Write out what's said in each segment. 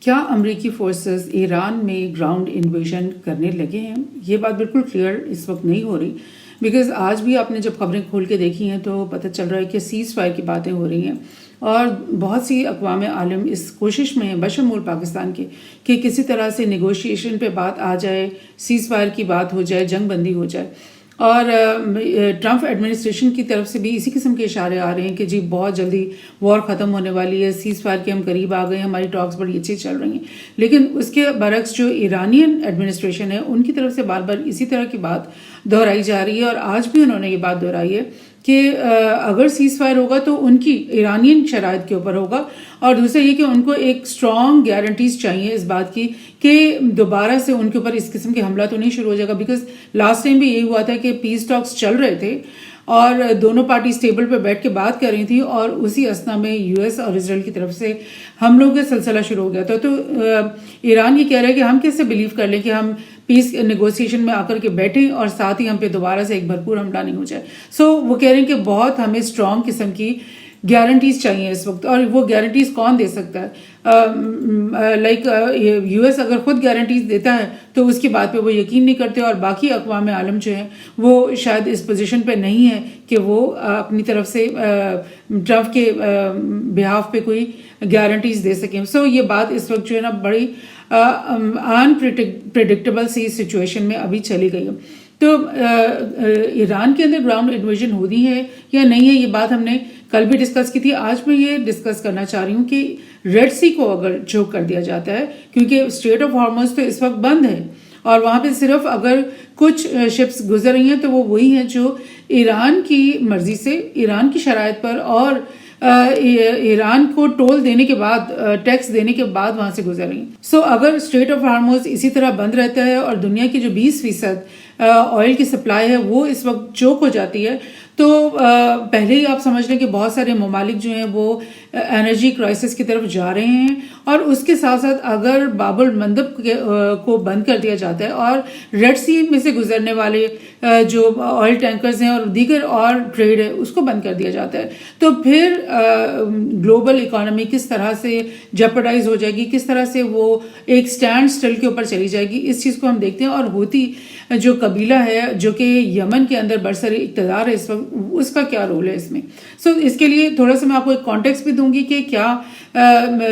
کیا امریکی فورسز ایران میں گراؤنڈ انویژن کرنے لگے ہیں؟ یہ بات بالکل کلیئر اس وقت نہیں ہو رہی، بیکاز آج بھی آپ نے جب خبریں کھول کے دیکھی ہیں تو پتہ چل رہا ہے کہ سیز فائر کی باتیں ہو رہی ہیں، اور بہت سی اقوام عالم اس کوشش میں ہیں بشمول پاکستان کے کہ کسی طرح سے نیگوشیشن پہ بات آ جائے، سیز فائر کی بات ہو جائے، جنگ بندی ہو جائے. اور ٹرمپ ایڈمنسٹریشن کی طرف سے بھی اسی قسم کے اشارے آ رہے ہیں کہ جی بہت جلدی وار ختم ہونے والی ہے، سیز فائر کے ہم قریب آ گئے، ہماری ٹاکس بڑی اچھی چل رہی ہیں. لیکن اس کے برعکس جو ایرانین ایڈمنسٹریشن ہے ان کی طرف سے بار بار اسی طرح کی بات دہرائی جا رہی ہے، اور آج بھی انہوں نے یہ بات دہرائی ہے کہ اگر سیز فائر ہوگا تو ان کی ایرانین شرائط کے اوپر ہوگا، اور دوسرا یہ کہ ان کو ایک اسٹرانگ گارنٹیز چاہیے اس بات کی کہ دوبارہ سے ان کے اوپر اس قسم کے حملہ تو نہیں شروع ہو جائے گا. بیکاز لاسٹ ٹائم بھی یہی ہوا تھا کہ پیس ٹاکس چل رہے تھے اور دونوں پارٹیز ٹیبل پہ بیٹھ کے بات کر رہی تھیں، اور اسی اسنا میں یو ایس اور اسرائیل کی طرف سے حملوں کا سلسلہ شروع ہو گیا تھا. تو ایران یہ کہہ رہا ہے کہ ہم کیسے بلیو کر لیں کہ ہم پیس نیگوسیشن میں آ کر کے بیٹھیں اور ساتھ ہی ہم پہ دوبارہ سے ایک بھرپور حملہ نہیں ہو جائے. سو وہ کہہ رہے ہیں کہ بہت ہمیں اسٹرانگ قسم کی گارنٹیز چاہیے اس وقت، اور وہ گارنٹیز کون دے سکتا ہے؟ لائک یو ایس اگر خود گارنٹیز دیتا ہے تو اس کی بات پہ وہ یقین نہیں کرتے، اور باقی اقوام عالم جو ہیں وہ شاید اس پوزیشن پہ نہیں ہے کہ وہ اپنی طرف سے ٹرمپ کے بہاف پہ کوئی گارنٹیز دے سکیں. سو یہ بات اس وقت جو ہے نا بڑی انپریڈکٹیبل سی سچویشن میں ابھی چلی گئی ہے. تو ایران کے اندر گراؤنڈ انویژن ہونی ہے یا نہیں ہے، یہ بات ہم نے کل بھی ڈسکس کی تھی. آج میں یہ ڈسکس کرنا چاہ رہی ہوں کہ ریڈ سی کو اگر چوک کر دیا جاتا ہے، کیونکہ اسٹریٹ آف ہارمز تو اس وقت بند ہے، اور وہاں پہ صرف اگر کچھ شپس گزر رہی ہیں تو وہ وہی ہیں جو ایران کی مرضی سے، ایران کی شرائط پر اور ایران کو ٹول دینے کے بعد، ٹیکس دینے کے بعد وہاں سے گزر رہی ہیں. سو اگر اسٹریٹ آف ہارمز اسی طرح بند رہتا ہے اور دنیا کی جو 20% آئل کی سپلائی ہے وہ اس وقت چوک ہو جاتی ہے، تو پہلے ہی آپ سمجھ لیں کہ بہت سارے ممالک جو ہیں وہ انرجی کرائسس کی طرف جا رہے ہیں. اور اس کے ساتھ ساتھ اگر باب المندب کو بند کر دیا جاتا ہے اور ریڈ سی میں سے گزرنے والے جو آئل ٹینکرز ہیں اور دیگر اور ٹریڈ ہے اس کو بند کر دیا جاتا ہے، تو پھر گلوبل اکانومی کس طرح سے جیپرڈائز ہو جائے گی، کس طرح سے وہ ایک سٹینڈ سٹل کے اوپر چلی جائے گی. اس چیز کو ہم دیکھتے ہیں. اور ہوتی جو قبیلہ ہے جو کہ یمن کے اندر برسر اقتدار ہے اس وقت، اس کا کیا رول ہے اس میں. سو اس کے لیے تھوڑا سا میں آپ کو ایک کانٹیکس بھی دوں گی کہ کیا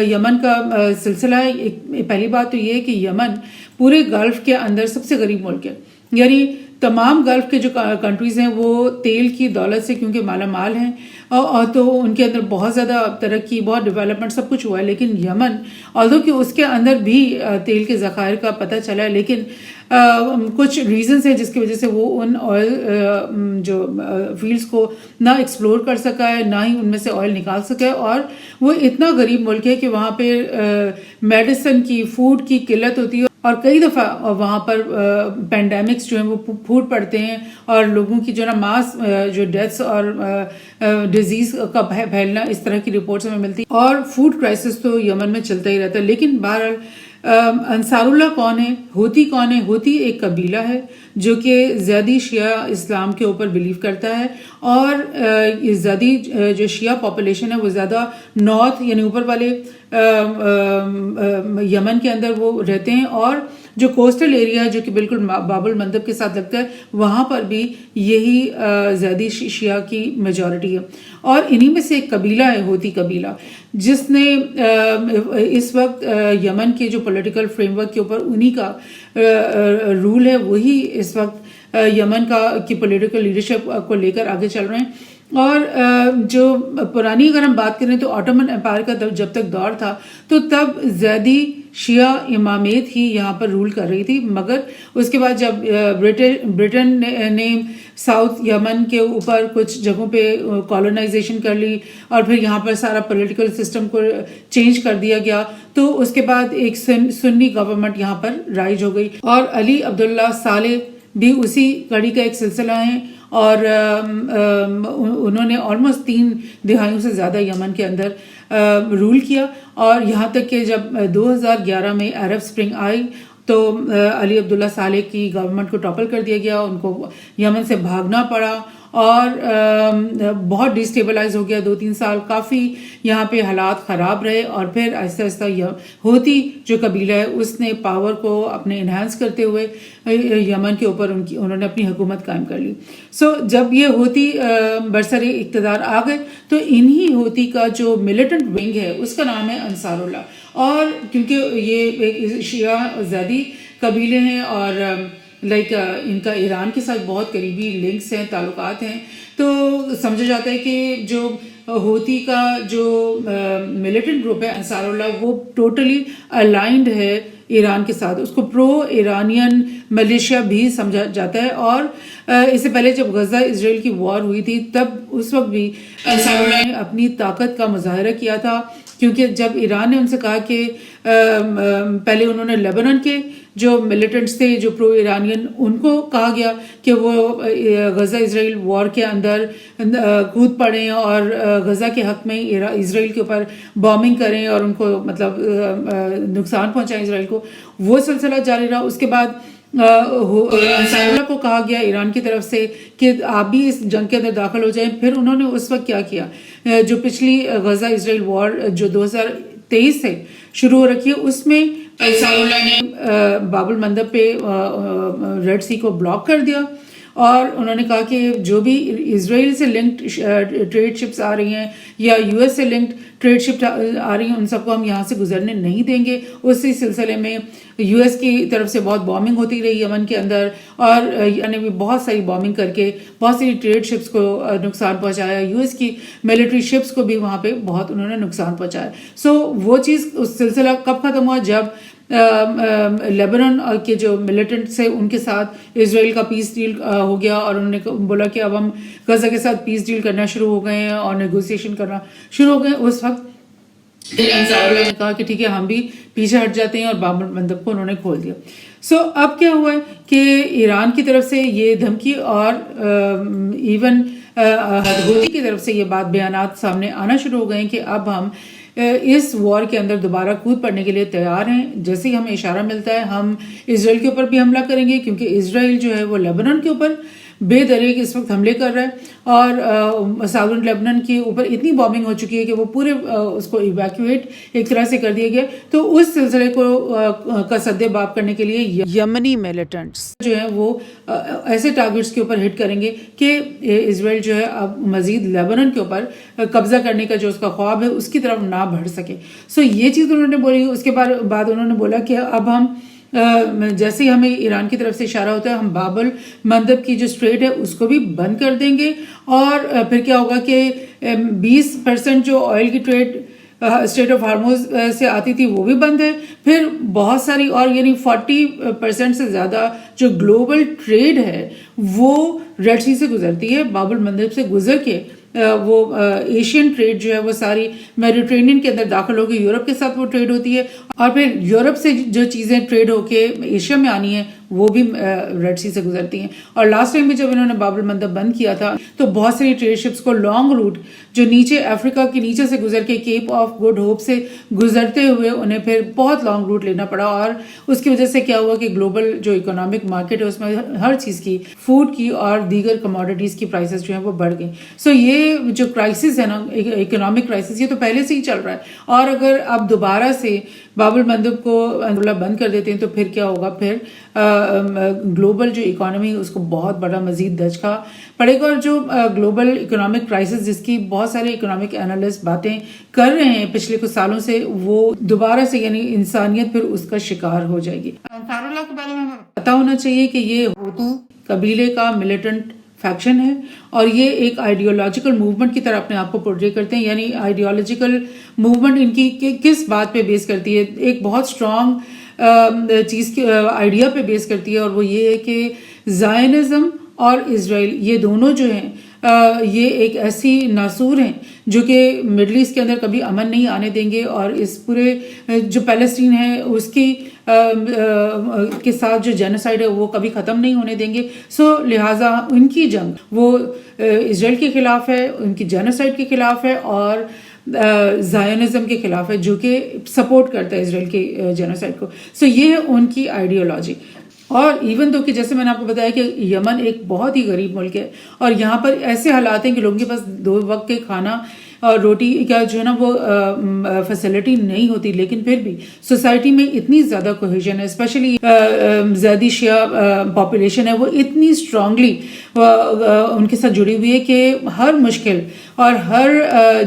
یمن کا سلسلہ ہے. پہلی بات تو یہ ہے کہ یمن پورے گلف کے اندر سب سے غریب ملک ہے، یعنی تمام گلف کے جو کنٹریز ہیں وہ تیل کی دولت سے کیونکہ مالا مال ہیں، اور تو ان کے اندر بہت زیادہ ترقی، بہت ڈیولپمنٹ سب کچھ ہوا ہے. لیکن یمن although کہ اس کے اندر بھی تیل کے ذخائر کا پتہ چلا ہے، لیکن کچھ ریزنز ہیں جس کی وجہ سے وہ ان آئل جو فیلڈز کو نہ ایکسپلور کر سکا ہے، نہ ہی ان میں سے آئل نکال سکا ہے. اور وہ اتنا غریب ملک ہے کہ وہاں پہ میڈیسن کی، فوڈ کی قلت ہوتی ہے، اور کئی دفعہ وہاں پر پینڈیمکس جو ہیں وہ پھوٹ پڑتے ہیں، اور لوگوں کی جو نا ماس جو ڈیتھس اور ڈیزیز کا پھیلنا، اس طرح کی رپورٹس ہمیں ملتی. اور فوڈ کرائسس تو یمن میں چلتا ہی رہتا ہے. لیکن بہرحال انصار اللہ کون ہے؟ ہوتی کون ہے؟ ہوتی ایک قبیلہ ہے جو کہ زیدی شیعہ اسلام کے اوپر بلیو کرتا ہے، اور زیدی جو شیعہ پاپولیشن ہے وہ زیادہ نارتھ یعنی اوپر والے یمن کے اندر وہ رہتے ہیں، اور جو کوسٹل ایریا جو کہ بالکل باب المندب کے ساتھ لگتا ہے وہاں پر بھی یہی زیدی شیعہ کی میجورٹی ہے. اور انہی میں سے ایک قبیلہ ہے ہوتی قبیلہ، جس نے اس وقت یمن کے جو پولیٹیکل فریم ورک کے اوپر انہی کا رول ہے، وہی اس وقت یمن کی پولیٹیکل لیڈرشپ کو لے کر آگے چل رہے ہیں. اور جو پرانی اگر ہم بات کریں تو آٹومن امپائر کا جب تک دور تھا تو تب زیدی شیعہ امامیت ہی یہاں پر رول کر رہی تھی. مگر اس کے بعد جب برٹن نے ساؤتھ یمن کے اوپر کچھ جگہوں پہ کالونائزیشن کر لی اور پھر یہاں پر سارا پولیٹیکل سسٹم کو چینج کر دیا گیا، تو اس کے بعد ایک سنی گورنمنٹ یہاں پر رائج ہو گئی. اور علی عبداللہ صالح بھی اسی کڑی کا ایک سلسلہ ہیں، اور انہوں نے آلموسٹ 3 دہائیوں سے زیادہ یمن کے اندر رول کیا. اور یہاں تک کہ جب 2011 میں عرب سپرنگ آئی تو علی عبداللہ صالح کی گورنمنٹ کو ٹاپل کر دیا گیا، ان کو یمن سے بھاگنا پڑا اور بہت ڈیسٹیبلائز ہو گیا 2-3 سال، کافی یہاں پہ حالات خراب رہے، اور پھر آہستہ آہستہ ہوتی جو قبیلہ ہے اس نے پاور کو اپنے انہانس کرتے ہوئے یمن کے اوپر انہوں نے اپنی حکومت قائم کر لی. سو جب یہ ہوتی برسر اقتدار آ گئے تو انہی ہوتی کا جو ملیٹنٹ ونگ ہے اس کا نام ہے انصار اللہ، اور کیونکہ یہ شیعہ زیدی قبیلے ہیں اور ان کا ایران کے ساتھ بہت قریبی لنکس ہیں، تعلقات ہیں، تو سمجھا جاتا ہے کہ جو ہوتی کا جو ملیٹنٹ گروپ ہے انصار اللہ وہ ٹوٹلی الائنڈ ہے ایران کے ساتھ، اس کو پرو ایرانین ملیشیا بھی سمجھا جاتا ہے. اور اس سے پہلے جب غزہ اسرائیل کی وار ہوئی تھی تب اس وقت بھی انصار اللہ نے اپنی طاقت کا مظاہرہ کیا تھا، کیونکہ جب ایران نے ان سے کہا کہ پہلے انہوں نے لیبنان کے جو ملیٹنٹس تھے جو پرو ایرانین ان کو کہا گیا کہ وہ غزہ اسرائیل وار کے اندر کود پڑیں اور غزہ کے حق میں اسرائیل کے اوپر بامبنگ کریں اور ان کو مطلب نقصان پہنچائیں اسرائیل کو، وہ سلسلہ جاری رہا. اس کے بعد انصار اللہ کو کہا گیا ایران کی طرف سے کہ آپ بھی اس جنگ کے اندر داخل ہو جائیں. پھر انہوں نے اس وقت کیا کیا، جو پچھلی غزہ اسرائیل وار جو 2023 سے شروع ہو رکھی ہے اس میں انصار اللہ نے باب المندب پہ ریڈ سی کو بلاک کر دیا، اور انہوں نے کہا کہ جو بھی اسرائیل سے لنکڈ ٹریڈ شپس آ رہی ہیں یا یو ایس سے لنکڈ ٹریڈ شپ آ رہی ہیں ان سب کو ہم یہاں سے گزرنے نہیں دیں گے. اسی سلسلے میں یو ایس کی طرف سے بہت بامبنگ ہوتی رہی یمن کے اندر، اور یعنی بھی بہت ساری بامبنگ کر کے بہت ساری ٹریڈ شپس کو نقصان پہنچایا، یو ایس کی ملٹری شپس کو بھی وہاں پہ بہت انہوں نے نقصان پہنچایا. سو وہ چیز اس سلسلہ کب ختم ہوا، جب لیبنان کے جو ملیٹنٹس ہیں ان کے ساتھ اسرائیل کا پیس ڈیل ہو گیا، اور انہوں نے بولا کہ اب ہم غزہ کے ساتھ پیس ڈیل کرنا شروع ہو گئے ہیں اور نیگوسیشن کرنا شروع ہو گئے. اس وقت انصار اللہ نے کہا کہ ٹھیک ہے ہم بھی پیچھے ہٹ جاتے ہیں، اور باب المندب کو انہوں نے کھول دیا. سو اب کیا ہوا ہے کہ ایران کی طرف سے یہ دھمکی اور ایون ہوتی کی طرف سے یہ بات بیانات سامنے آنا شروع ہو گئے کہ اب ہم اس وار کے اندر دوبارہ کود پڑنے کے لیے تیار ہیں. جیسے ہی ہمیں اشارہ ملتا ہے ہم اسرائیل کے اوپر بھی حملہ کریں گے، کیونکہ اسرائیل جو ہے وہ لیبنان کے اوپر بے دریغ اس وقت حملے کر رہا ہے، اور ساؤدرن لیبنان کے اوپر اتنی بامبنگ ہو چکی ہے کہ وہ پورے اس کو ایویکویٹ ایک طرح سے کر دیا گیا. تو اس سلسلے کو کا سد باب کرنے کے لیے یمنی ملیٹنٹس جو ہیں وہ ایسے ٹارگٹس کے اوپر ہٹ کریں گے کہ اسرائیل جو ہے اب مزید لیبنان کے اوپر قبضہ کرنے کا جو اس کا خواب ہے اس کی طرف نہ بڑھ سکے. سو یہ چیز انہوں نے بولی. اس کے بعد انہوں نے بولا کہ اب ہم جیسے ہی ہمیں ایران کی طرف سے اشارہ ہوتا ہے ہم باب المندب کی جو اسٹریٹ ہے اس کو بھی بند کر دیں گے، اور پھر کیا ہوگا کہ 20% جو آئل کی ٹریڈ اسٹریٹ آف ہارموز سے آتی تھی وہ بھی بند ہے. پھر بہت ساری اور یعنی 40% سے زیادہ جو گلوبل ٹریڈ ہے وہ ریڈ سی سے گزرتی ہے، باب المندب سے گزر کے وہ ایشین ٹریڈ جو ہے وہ ساری میڈیٹرینین کے اندر داخل ہو کے یورپ کے ساتھ وہ ٹریڈ ہوتی ہے، اور پھر یورپ سے جو چیزیں ٹریڈ ہو کے ایشیا میں آنی ہیں وہ بھی ریڈ سی سے گزرتی ہیں. اور لاسٹ ٹائم بھی جب انہوں نے باب المندب بند کیا تھا تو بہت ساری ٹریڈ شپس کو لانگ روٹ جو نیچے افریقہ کے نیچے سے گزر کے کیپ آف گڈ ہوپ سے گزرتے ہوئے انہیں پھر بہت لانگ روٹ لینا پڑا، اور اس کی وجہ سے کیا ہوا کہ گلوبل جو اکنامک مارکیٹ ہے اس میں ہر چیز کی، فوڈ کی اور دیگر کموڈیٹیز کی پرائسز جو ہیں وہ بڑھ گئیں. سو یہ جو کرائسس ہے نا اکنامک کرائسس، یہ تو پہلے سے ہی چل رہا ہے، اور اگر اب دوبارہ سے باب المندب کو بند کر دیتے ہیں تو پھر کیا ہوگا، پھر گلوبل جو اکانومی اس کو بہت بڑا مزید دھچکا پڑے گا. اور جو گلوبل اکنامک کرائسس جس کی بہت سارے اکنامک انالسٹ باتیں کر رہے ہیں پچھلے کچھ سالوں سے، وہ دوبارہ سے یعنی انسانیت پھر اس کا شکار ہو جائے گی. انصار اللہ کے بارے میں پتا ہونا چاہیے کہ یہ ہوتی قبیلے کا ملیٹنٹ فیکشن ہے، اور یہ ایک آئیڈیولوجیکل موومنٹ کی طرح اپنے آپ کو پورٹری کرتے ہیں. یعنی آئیڈیولوجیکل موومنٹ ان کی کس بات پہ بیس کرتی ہے، ایک بہت اسٹرانگ چیز کی آئیڈیا پہ بیس کرتی ہے، اور وہ یہ ہے کہ زائنزم اور اسرائیل یہ دونوں جو ہیں یہ ایک ایسی ناسور ہیں جو کہ مڈل ایسٹ کے اندر کبھی امن نہیں آنے دیں گے، اور اس پورے جو پیلسٹین ہے اس کی کے ساتھ جو جینوسائیڈ ہے وہ کبھی ختم نہیں ہونے دیں گے. سو لہٰذا ان کی جنگ وہ اسرائیل کے خلاف ہے، ان کی جینوسائیڈ کے خلاف ہے، اور زائنزم کے خلاف ہے جو کہ سپورٹ کرتا ہے اسرائیل کے جینوسائڈ کو. سو یہ ہے ان کی آئیڈیالوجی. اور ایون تو کہ جیسے میں نے آپ کو بتایا کہ یمن ایک بہت ہی غریب ملک ہے اور یہاں پر ایسے حالات ہیں کہ لوگوں کے پاس 2 وقت کے کھانا اور روٹی کا جو ہے نا وہ فیسلٹی نہیں ہوتی, لیکن پھر بھی سوسائٹی میں اتنی زیادہ کوہیژن ہے, اسپیشلی زیادی شیعہ پاپولیشن ہے, وہ اتنی اسٹرانگلی ان کے ساتھ جڑی ہوئی ہے کہ ہر مشکل اور ہر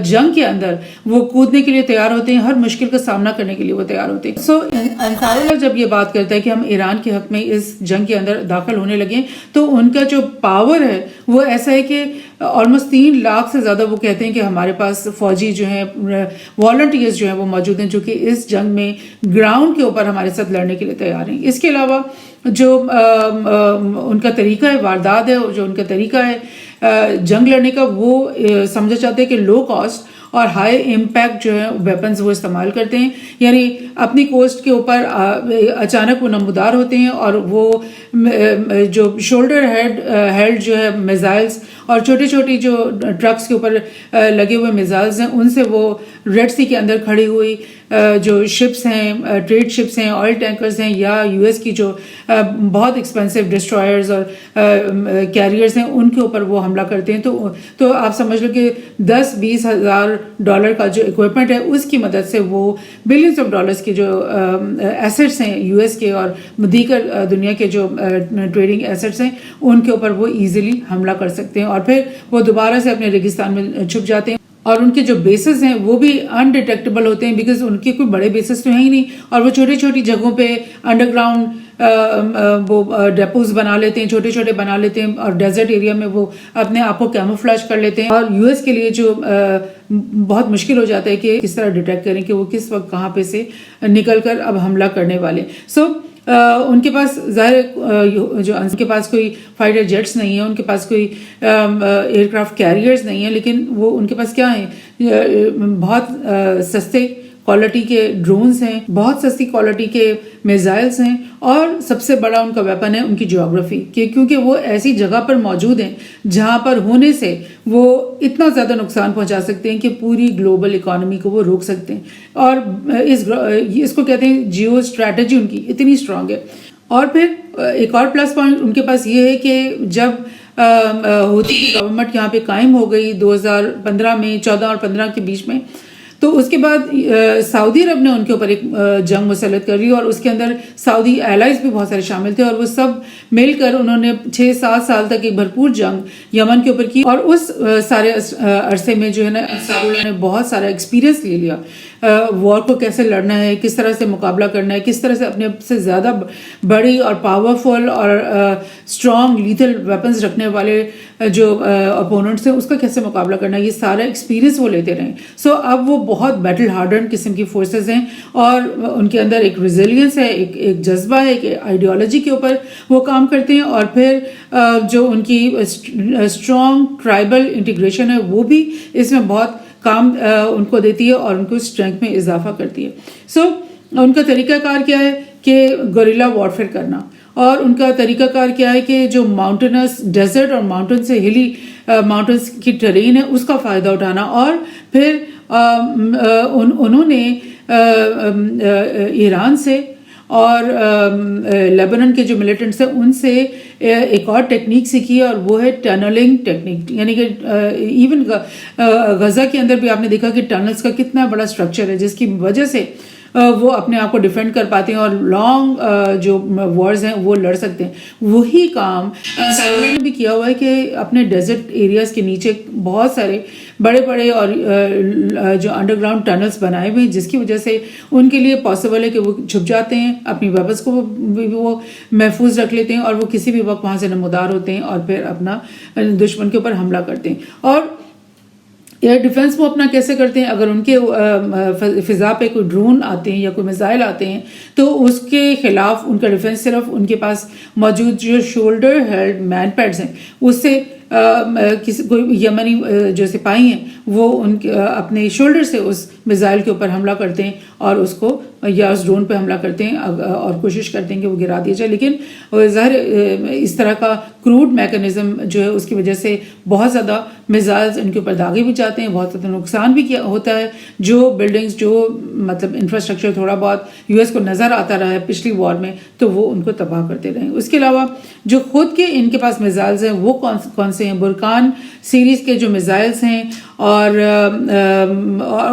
جنگ کے اندر وہ کودنے کے لیے تیار ہوتے ہیں, ہر مشکل کا سامنا کرنے کے لیے وہ تیار ہوتے ہیں. سو انصار اللہ جب یہ بات کرتا ہے کہ ہم ایران کے حق میں اس جنگ کے اندر داخل ہونے لگے تو ان کا جو پاور ہے وہ ایسا ہے کہ آلموسٹ 3 لاکھ سے زیادہ وہ کہتے ہیں کہ ہمارے پاس فوجی جو ہیں والنٹیئرز جو ہیں وہ موجود ہیں جو کہ اس جنگ میں گراؤنڈ کے اوپر ہمارے ساتھ لڑنے کے لیے تیار ہیں. اس کے علاوہ جو ان کا طریقہ ہے واردات ہے, جو ان کا طریقہ ہے جنگ لڑنے کا, وہ سمجھا جاتا ہے کہ لو کاسٹ اور ہائی امپیکٹ جو ہے ویپنز وہ استعمال کرتے ہیں. یعنی اپنی کوسٹ کے اوپر اچانک وہ نمودار ہوتے ہیں اور وہ جو شولڈر ہیلڈ جو ہے میزائلز اور چھوٹی چھوٹی جو ٹرکس کے اوپر لگے ہوئے میزائلز ہیں ان سے وہ ریڈ سی کے اندر کھڑی ہوئی جو شپس ہیں, ٹریڈ شپس ہیں, آئل ٹینکرز ہیں, یا یو ایس کی جو بہت ایکسپینسو ڈسٹرائرز اور کیریئرز ہیں ان کے اوپر وہ حملہ کرتے ہیں. تو آپ سمجھ لو کہ $10-20 ہزار کا جو اکوپمنٹ ہے اس کی مدد سے وہ بلینز آف ڈالرز کے جو ایسٹس ہیں یو ایس کے اور دیگر دنیا کے جو ٹریڈنگ ایسٹس ہیں ان کے اوپر وہ ایزیلی حملہ کر سکتے ہیں اور پھر وہ دوبارہ سے اپنے ریگستان میں چھپ جاتے ہیں. اور ان کے جو بیسز ہیں وہ بھی انڈیٹیکٹیبل ہوتے ہیں بیکاز ان کے کوئی بڑے بیسز تو ہیں ہی نہیں, اور وہ چھوٹی چھوٹی جگہوں پہ انڈر گراؤنڈ وہ ڈیپوز بنا لیتے ہیں, چھوٹے چھوٹے بنا لیتے ہیں, اور ڈیزرٹ ایریا میں وہ اپنے آپ کو کیموفلیج کر لیتے ہیں. اور یو ایس کے لیے جو بہت مشکل ہو جاتا ہے کہ کس طرح ڈیٹیکٹ کریں کہ وہ کس وقت کہاں پہ سے نکل کر اب حملہ کرنے والے. سو ان کے پاس ظاہر جو ان کے پاس کوئی فائٹر جیٹس نہیں ہیں, ان کے پاس کوئی ایئر کرافٹ کیریئرز نہیں ہیں, لیکن وہ ان کے پاس کیا ہیں, بہت سستے کوالٹی کے ڈرونز ہیں, بہت سستی کوالٹی کے میزائلز ہیں, اور سب سے بڑا ان کا ویپن ہے ان کی جیوگرافی, کہ کیونکہ وہ ایسی جگہ پر موجود ہیں جہاں پر ہونے سے وہ اتنا زیادہ نقصان پہنچا سکتے ہیں کہ پوری گلوبل اکانومی کو وہ روک سکتے ہیں. اور اس کو کہتے ہیں جیو اسٹریٹجی ان کی اتنی اسٹرانگ ہے. اور پھر ایک اور پلس پوائنٹ ان کے پاس یہ ہے کہ جب ہوتی کی گورنمنٹ یہاں پہ قائم ہو گئی 2015 میں, 14 اور 15 کے بیچ میں, تو اس کے بعد سعودی عرب نے ان کے اوپر ایک جنگ مسلط کر لی, اور اس کے اندر سعودی ایلائز بھی بہت سارے شامل تھے, اور وہ سب مل کر انہوں نے 6-7 سال تک ایک بھرپور جنگ یمن کے اوپر کی. اور اس سارے عرصے میں جو ہے نا انصار اللہ نے بہت سارا ایکسپیرینس لے لیا, وار کو کیسے لڑنا ہے, کس طرح سے مقابلہ کرنا ہے, کس طرح سے اپنے سے زیادہ بڑی اور پاورفل اور اسٹرانگ لیتھل ویپنز رکھنے والے جو اپوننٹس ہیں اس کا کیسے مقابلہ کرنا ہے. یہ سارا ایکسپیرینس وہ لیتے رہے. سو اب وہ بہت بیٹل ہارڈنڈ قسم کی فورسز ہیں, اور ان کے اندر ایک ریزیلینس ہے, ایک جذبہ ہے, ایک آئیڈیالوجی کے اوپر وہ کام کرتے ہیں. اور پھر جو ان کی اسٹرانگ ٹرائبل انٹیگریشن ہے وہ بھی اس میں بہت کام ان کو دیتی ہے اور ان کو اسٹرینتھ میں اضافہ کرتی ہے. سو ان کا طریقہ کار کیا ہے کہ گوریلا وارفیئر کرنا, اور ان کا طریقہ کار کیا ہے کہ جو ماؤنٹینس ڈیزرٹ اور ماؤنٹین سے ہلی ماؤنٹینس کی ٹرین ہے اس کا فائدہ اٹھانا. اور پھر انہوں نے ایران سے اور لیبنن کے جو ملیٹنٹس ہیں ان سے ایک اور ٹیکنیک سیکھی ہے, اور وہ ہے ٹنلنگ ٹیکنیک. یعنی کہ ایون غزہ کے اندر بھی آپ نے دیکھا کہ ٹنلز کا کتنا بڑا اسٹرکچر ہے جس کی وجہ سے وہ اپنے آپ کو ڈیفینڈ کر پاتے ہیں اور لانگ جو وارز ہیں وہ لڑ سکتے ہیں. وہی کام انصار اللہ نے بھی کیا ہوا ہے کہ اپنے ڈیزرٹ ایریاز کے نیچے بہت سارے بڑے بڑے اور جو انڈر گراؤنڈ ٹنلز بنائے ہوئے ہیں, جس کی وجہ سے ان کے لیے پاسبل ہے کہ وہ چھپ جاتے ہیں, اپنی ویپنز کو وہ محفوظ رکھ لیتے ہیں, اور وہ کسی بھی وقت وہاں سے نمودار ہوتے ہیں اور پھر اپنا دشمن کے اوپر حملہ کرتے ہیں. اور ایئر ڈیفنس وہ اپنا کیسے کرتے ہیں, اگر ان کے فضا پہ کوئی ڈرون آتے ہیں یا کوئی میزائل آتے ہیں تو اس کے خلاف ان کا ڈیفنس صرف ان کے پاس موجود جو شولڈر ہیلڈ مین پیڈز ہیں اس سے کسی کوئی یمنی جو سپاہی ہیں وہ ان اپنے شولڈر سے اس میزائل کے اوپر حملہ کرتے ہیں اور اس کو یا اس ڈرون پہ حملہ کرتے ہیں اور کوشش کرتے ہیں کہ وہ گرا دیا جائے. لیکن ظاہر اس طرح کا کروڈ میکانزم جو ہے اس کی وجہ سے بہت زیادہ میزائلز ان کے اوپر داغے بھی جاتے ہیں, بہت زیادہ نقصان بھی ہوتا ہے. جو بلڈنگز جو مطلب انفراسٹرکچر تھوڑا بہت یو ایس کو نظر آتا رہا ہے پچھلی وار میں تو وہ ان کو تباہ کرتے رہے. اس کے علاوہ جو خود کے ان کے پاس میزائلز ہیں وہ کون سے ہیں؟ برکان سیریز کے جو میزائلز ہیں اور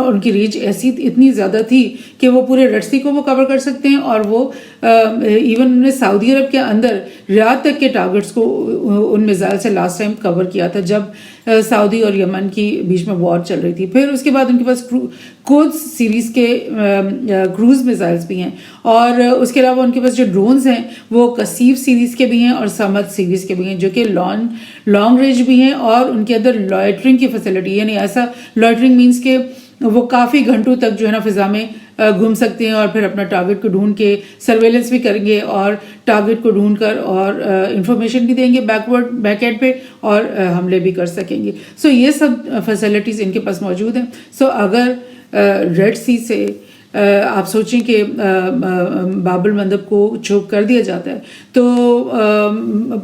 ان کی ریچ ایسی اتنی زیادہ تھی کہ وہ پورے ریڈ سی کو وہ کور کر سکتے ہیں, اور وہ ایون انہوں نے سعودی عرب کے اندر ریاض تک کے ٹارگٹس کو ان میزائل سے لاسٹ ٹائم کور کیا تھا جب سعودی اور یمن کی بیچ میں وار چل رہی تھی. پھر اس کے بعد ان کے پاس کوز سیریز کے کروز میزائلز بھی ہیں, اور اس کے علاوہ ان کے پاس جو ڈرونز ہیں وہ کثیف سیریز کے بھی ہیں اور سمت سیریز کے بھی ہیں جو کہ لانگ رینج بھی ہیں, اور ان کے اندر لائٹرنگ کی فیسلٹی, یعنی ایسا لائٹرنگ مینس کہ وہ کافی گھنٹوں تک جو ہے نا فضا میں گھوم سکتے ہیں اور پھر اپنا ٹارگٹ کو ڈھونڈ کے سرویلنس بھی کریں گے اور ٹارگٹ کو ڈھونڈ کر اور انفارمیشن بھی دیں گے بیک اینڈ پہ اور حملے بھی کر سکیں گے. سو یہ سب فیسلٹیز ان کے پاس موجود ہیں. سو اگر ریڈ سی سے آپ سوچیں کہ باب المندب کو چوک کر دیا جاتا ہے تو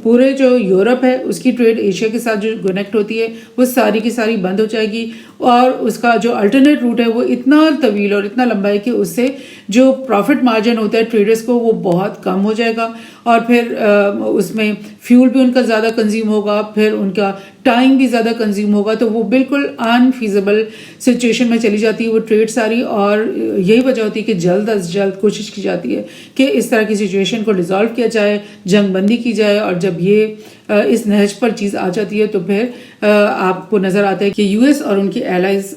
پورے جو یورپ ہے اس کی ٹریڈ ایشیا کے ساتھ جو کنیکٹ ہوتی ہے وہ ساری کی ساری بند ہو جائے گی, اور اس کا جو الٹرنیٹ روٹ ہے وہ اتنا طویل اور اتنا لمبا ہے کہ اس سے جو پروفٹ مارجن ہوتا ہے ٹریڈرز کو وہ بہت کم ہو جائے گا, اور پھر اس میں فیول بھی ان کا زیادہ کنزیوم ہوگا, پھر ان کا ٹائم بھی زیادہ کنزیوم ہوگا, تو وہ بالکل انفیزیبل سچویشن میں چلی جاتی ہے وہ ٹریڈ ساری. اور یہی وجہ ہوتی ہے کہ جلد از جلد کوشش کی جاتی ہے کہ اس طرح کی سچویشن کو ڈیزالو کیا جائے, جنگ بندی کی جائے, اور جب یہ اس نہج پر چیز آ جاتی ہے تو پھر آپ کو نظر آتا ہے کہ یو ایس اور ان کے ایلائز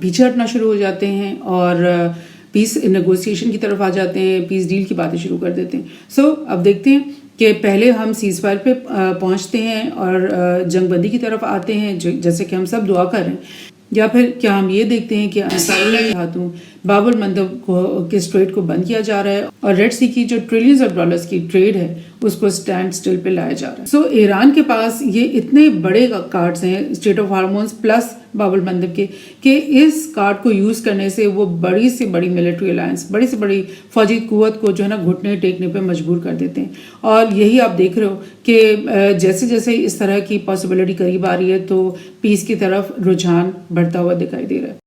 پیچھے ہٹنا شروع ہو جاتے ہیں اور پیس نیگوسیشن کی طرف آ جاتے ہیں, پیس ڈیل کی باتیں شروع کر دیتے ہیں. سو اب دیکھتے ہیں کہ پہلے ہم سیز فائر پہ پہنچتے ہیں اور جنگ بندی کی طرف آتے ہیں جیسے کہ ہم سب دعا کر رہے ہیں, یا پھر کیا ہم یہ دیکھتے ہیں کہ انصار کے ہاتھوں باب المندب کے اسٹریٹ کو بند کیا جا رہا ہے اور ریڈ سی کی جو ٹریلینز آف ڈالرز کی ٹریڈ ہے اس کو اسٹینڈ اسٹل پہ لایا جا رہا ہے. سو ایران کے پاس یہ اتنے بڑے کارڈز ہیں اسٹریٹ آف ہارمونز پلس باب المندب کے کہ اس کارڈ کو یوز کرنے سے وہ بڑی سے بڑی ملٹری الائنس, بڑی سے بڑی فوجی قوت کو جو ہے نا گھٹنے ٹیکنے پہ مجبور کر دیتے ہیں. اور یہی آپ دیکھ رہے ہو کہ جیسے جیسے اس طرح کی پاسبلٹی قریب آ رہی ہے تو پیس کی طرف رجحان بڑھتا ہوا دکھائی دے رہا ہے.